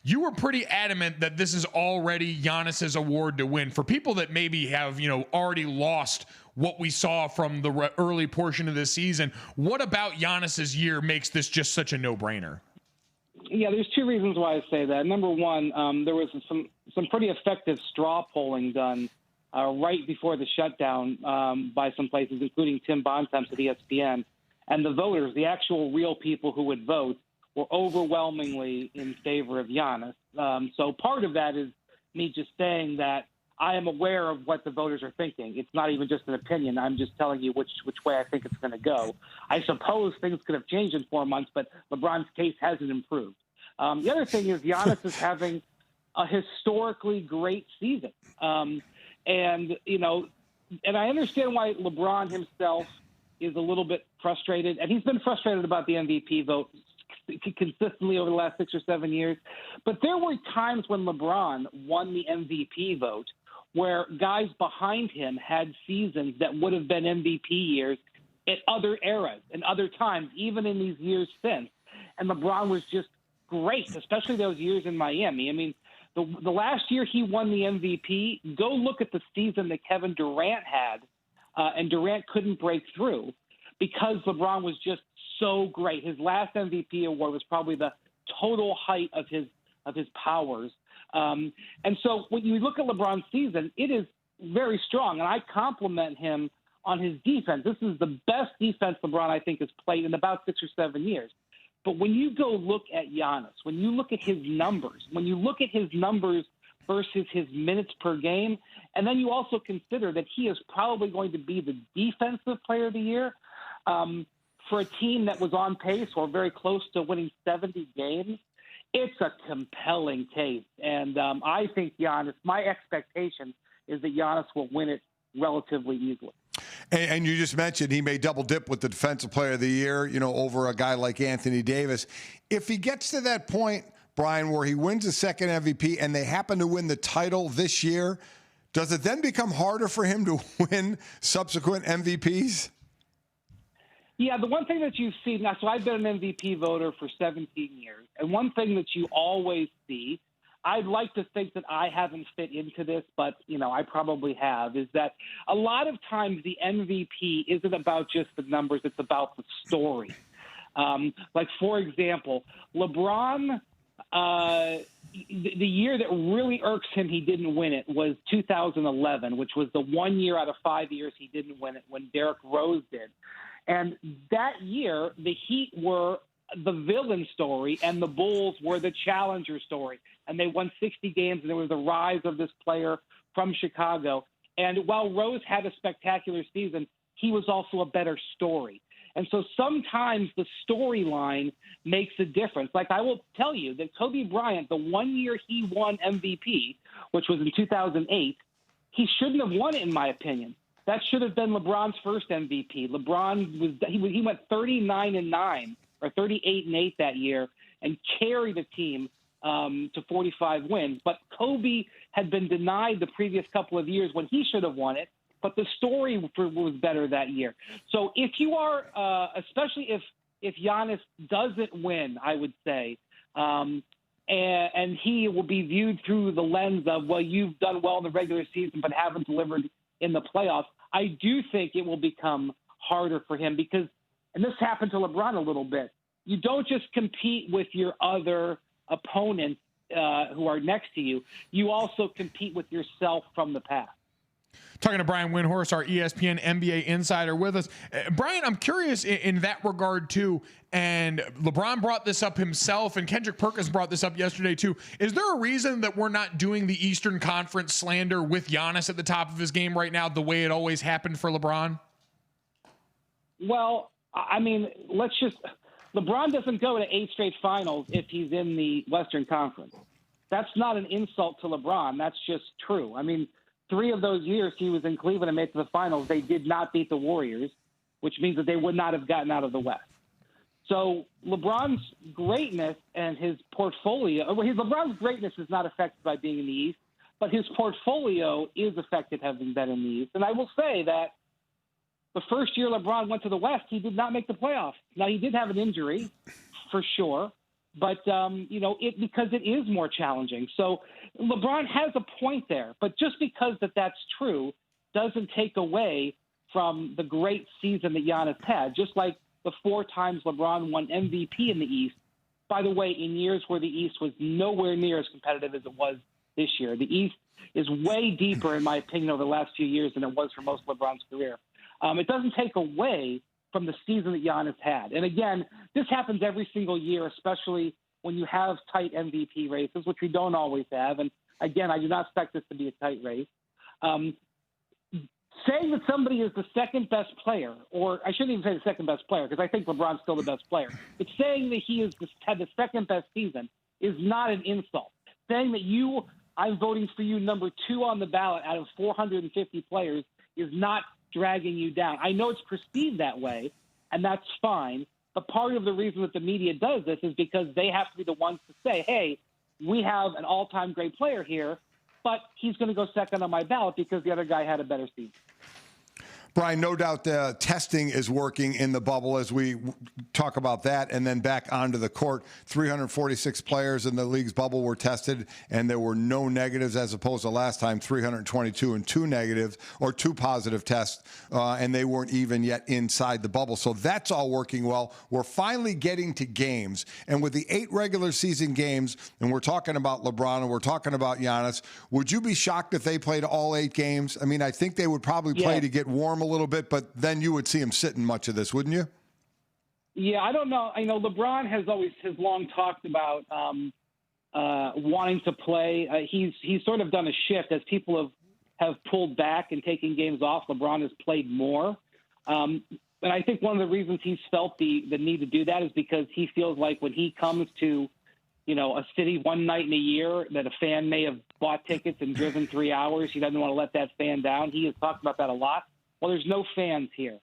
you were pretty adamant that this is already Giannis's award to win. For people that maybe have, already lost what we saw from the early portion of this season, what about Giannis's year makes this just such a no-brainer? Yeah, there's two reasons why I say that. Number one, there was some pretty effective straw polling done right before the shutdown by some places, including Tim Bontemps at ESPN. And the voters, the actual real people who would vote, were overwhelmingly in favor of Giannis. So part of that is me just saying that I am aware of what the voters are thinking. It's not even just an opinion. I'm just telling you which way I think it's going to go. I suppose things could have changed in 4 months, but LeBron's case hasn't improved. The other thing is Giannis is having a historically great season. And I understand why LeBron himself is a little bit frustrated, and he's been frustrated about the MVP vote consistently over the last 6 or 7 years. But there were times when LeBron won the MVP vote where guys behind him had seasons that would have been MVP years at other eras and other times, even in these years since. And LeBron was just great, especially those years in Miami. I mean, the last year he won the MVP, go look at the season that Kevin Durant had, and Durant couldn't break through because LeBron was just so great. His last MVP award was probably the total height of his powers. And so when you look at LeBron's season, it is very strong, and I compliment him on his defense. This is the best defense LeBron, I think, has played in about 6 or 7 years. But when you go look at Giannis, when you look at his numbers, versus his minutes per game, and then you also consider that he is probably going to be the defensive player of the year for a team that was on pace or very close to winning 70 games, it's a compelling case. And I think Giannis, my expectation is that Giannis will win it relatively easily. And you just mentioned he may double dip with the Defensive Player of the Year, over a guy like Anthony Davis. If he gets to that point, Brian, where he wins a second MVP and they happen to win the title this year, does it then become harder for him to win subsequent MVPs? Yeah, the one thing that you see now, so I've been an MVP voter for 17 years, and one thing that you always see, I'd like to think that I haven't fit into this, but, I probably have, is that a lot of times the MVP isn't about just the numbers, it's about the story. Like, for example, LeBron, the year that really irks him he didn't win it was 2011, which was the 1 year out of 5 years he didn't win it when Derrick Rose did. And that year, the Heat were the villain story and the Bulls were the challenger story. And they won 60 games, and there was the rise of this player from Chicago. And while Rose had a spectacular season, he was also a better story. And so sometimes the storyline makes a difference. Like, I will tell you that Kobe Bryant, the 1 year he won MVP, which was in 2008, he shouldn't have won it, in my opinion. That should have been LeBron's first MVP. LeBron he went 39-9 or 38-8 that year and carried the team to 45 wins. But Kobe had been denied the previous couple of years when he should have won it. But the story was better that year. So if you are, especially if Giannis doesn't win, I would say, and he will be viewed through the lens of, well, you've done well in the regular season but haven't delivered in the playoffs, I do think it will become harder for him because, and this happened to LeBron a little bit, you don't just compete with your other opponents who are next to you. You also compete with yourself from the past. Talking to Brian Windhorst, our ESPN NBA insider with us. Brian, I'm curious in that regard too, and LeBron brought this up himself, and Kendrick Perkins brought this up yesterday too. Is there a reason that we're not doing the Eastern Conference slander with Giannis at the top of his game right now, the way it always happened for LeBron? Well, I mean, LeBron doesn't go to 8 straight finals if he's in the Western Conference. That's not an insult to LeBron. That's just true. I mean, 3 of those years he was in Cleveland and made it to the finals, they did not beat the Warriors, which means that they would not have gotten out of the West. So LeBron's greatness and his portfolio, LeBron's greatness is not affected by being in the East, but his portfolio is affected having been in the East. And I will say that the first year LeBron went to the West, he did not make the playoffs. Now, he did have an injury, for sure, but because it is more challenging. So LeBron has a point there, but just because that's true doesn't take away from the great season that Giannis had. Just like the 4 times LeBron won MVP in the East, by the way, in years where the East was nowhere near as competitive as it was this year. The East is way deeper, in my opinion, over the last few years than it was for most of LeBron's career. It doesn't take away from the season that Giannis had. And again, this happens every single year, especially when you have tight MVP races, which we don't always have. And again, I do not expect this to be a tight race. Saying that somebody is the second best player, or I shouldn't even say the second best player, because I think LeBron's still the best player, but saying that he had the second best season is not an insult. Saying that I'm voting for you number 2 on the ballot out of 450 players is not dragging you down. I know it's perceived that way, and that's fine, but part of the reason that the media does this is because they have to be the ones to say, hey, we have an all-time great player here, but he's going to go second on my ballot because the other guy had a better season. Brian, no doubt the testing is working in the bubble as we talk about that, and then back onto the court. 346 players in the league's bubble were tested, and there were no negatives as opposed to last time, 322 and 2 negatives or 2 positive tests, and they weren't even yet inside the bubble. So that's all working well. We're finally getting to games, and with the 8 regular season games, and we're talking about LeBron and we're talking about Giannis, would you be shocked if they played all 8 games? I mean, I think they would probably play to get warm a little bit, but then you would see him sitting much of this, wouldn't you? Yeah, I don't know. I know LeBron has long talked about wanting to play. He's sort of done a shift as people have pulled back and taken games off. LeBron has played more. And I think one of the reasons he's felt the need to do that is because he feels like when he comes to, a city one night in a year that a fan may have bought tickets and driven 3 hours, he doesn't want to let that fan down. He has talked about that a lot. Well, there's no fans here.